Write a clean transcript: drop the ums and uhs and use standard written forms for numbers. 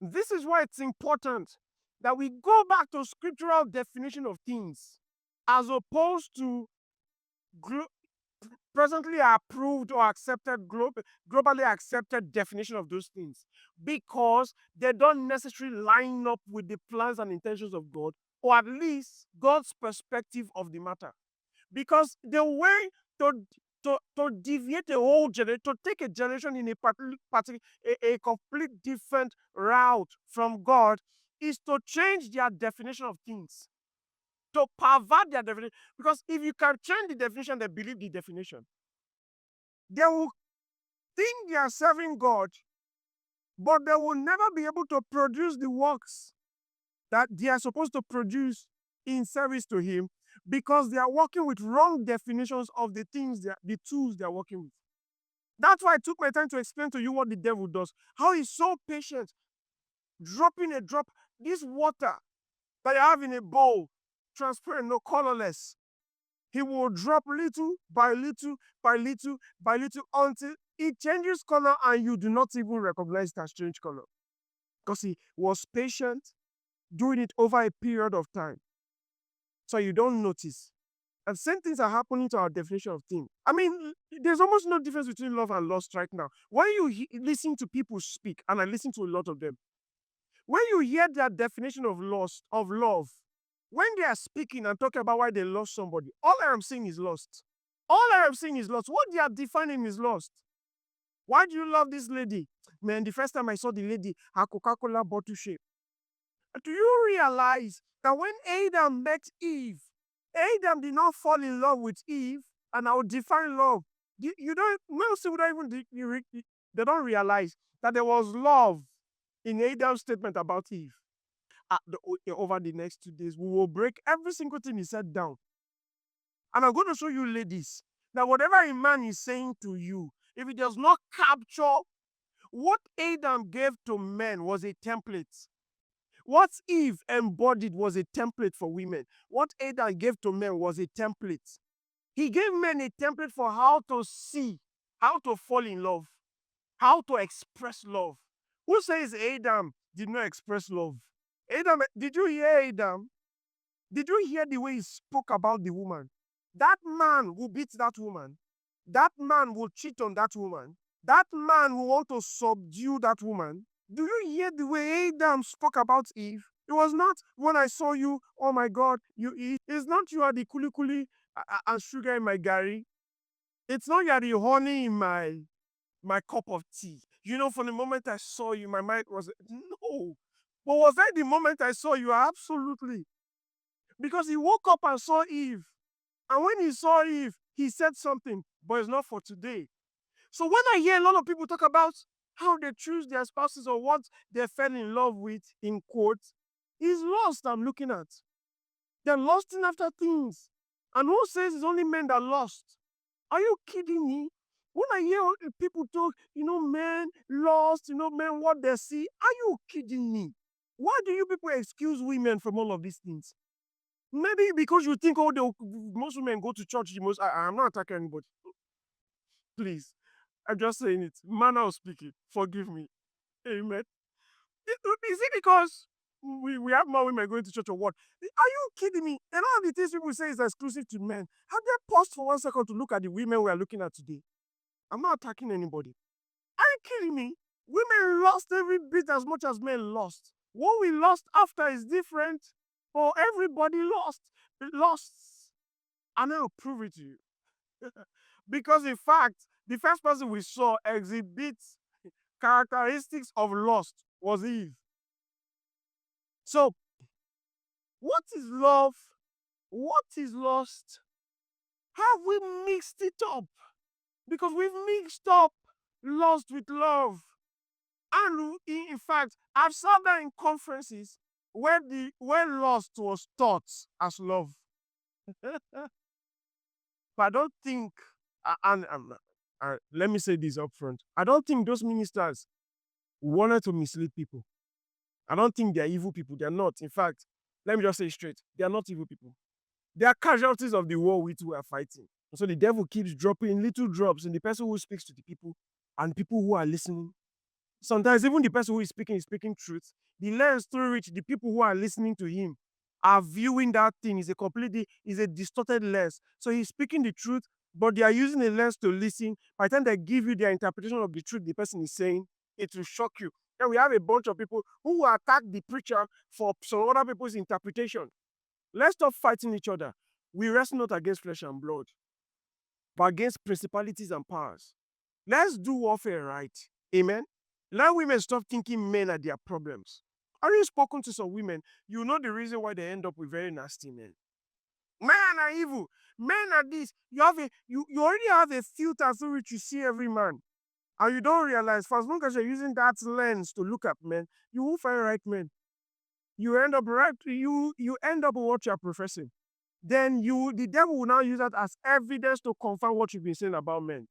This is why it's important that we go back to scriptural definition of things as opposed to glo- presently approved or accepted globally accepted definition of those things, because they don't necessarily line up with the plans and intentions of God, or at least God's perspective of the matter. Because the way to deviate a whole generation, to take a generation in a complete different route from God, is to change their definition of things, to pervert their definition. Because if you can change the definition, they believe the definition. They will think they are serving God, but they will never be able to produce the works that they are supposed to produce in service to Him, because they are working with wrong definitions of the things, the tools they are working with. That's why I took my time to explain to you what the devil does. How he's so patient, dropping a drop, this water that you have in a bowl, transparent, no colorless. He will drop little by little by little by little until it changes color and you do not even recognize it as change color. Because he was patient, doing it over a period of time. So you don't notice. And same things are happening to our definition of thing. I mean, there's almost no difference between love and lust right now. When you listen to people speak, and I listen to a lot of them, when you hear their definition of lust, of love, when they are speaking and talking about why they lost somebody, all I am saying is lust. All I am saying is lust. What they are defining is lust. Why do you love this lady? Man, the first time I saw the lady, her Coca-Cola bottle shape. Do you realize that when Adam met Eve, Adam did not fall in love with Eve? And I will define love. You don't, most people don't even, they don't realize that there was love in Adam's statement about Eve. Over the next 2 days, we will break every single thing he said down. And I'm going to show you, ladies, that whatever a man is saying to you, if it does not capture what Adam gave to men, was a template. What Eve embodied was a template for women. What Adam gave to men was a template. He gave men a template for how to see, how to fall in love, how to express love. Who says Adam did not express love? Adam, did you hear Adam? Did you hear the way he spoke about the woman? That man will beat that woman. That man will cheat on that woman. That man will want to subdue that woman. Do you hear the way Adam spoke about Eve? It was not when I saw you, oh my God, you eat. It's not you are the kuli kuli and sugar in my gari. It's not you are the honey in my cup of tea. You know, from the moment I saw you, my mind was no. But was that the moment I saw you? Absolutely. Because he woke up and saw Eve. And when he saw Eve, he said something, but it's not for today. So when I hear a lot of people talk about how they choose their spouses or what they fell in love with, in quotes, is lust I'm looking at. They're lusting after things. And who says it's only men that lust? Are you kidding me? When I hear people talk, men lost, men what they see, are you kidding me? Why do you people excuse women from all of these things? Maybe because you think, most women go to church the most. I'm not attacking anybody. Please. I'm just saying it. Manner of speaking. Forgive me. Amen. Is it because we have more women going to church or what? Are you kidding me? And all the things people say is exclusive to men. Have they paused for 1 second to look at the women we are looking at today? I'm not attacking anybody. Are you kidding me? Women lost every bit as much as men lost. What we lost after is different. But everybody lost. Lost. And I'll prove it to you. Because in fact, the first person we saw exhibits characteristics of lust was Eve. So, what is love? What is lust? Have we mixed it up? Because we've mixed up lust with love. And in fact, I've sat there in conferences where lust was taught as love. But I don't think, let me say this up front, I don't think those ministers wanted to mislead people. I don't think they're evil people. They're not. In fact, let me just say straight, they are not evil people. They are casualties of the war we two are fighting. So the devil keeps dropping little drops in the person who speaks to the people and people who are listening. Sometimes even the person who is speaking truth. The lens through which the people who are listening to him are viewing that thing is a distorted lens. So he's speaking the truth, but they are using a lens to listen. By the time they give you their interpretation of the truth the person is saying, it will shock you. And we have a bunch of people who will attack the preacher for some other people's interpretation. Let's stop fighting each other. We wrestle not against flesh and blood, but against principalities and powers. Let's do warfare right. Amen. Let women stop thinking men are their problems. Have you spoken to some women? You know the reason why they end up with very nasty men. Men are evil. Men are this. You already have a filter through which you see every man. And you don't realize, for as long as you're using that lens to look at men, you will find right men. You end up with what you're professing. Then the devil will now use that as evidence to confirm what you've been saying about men.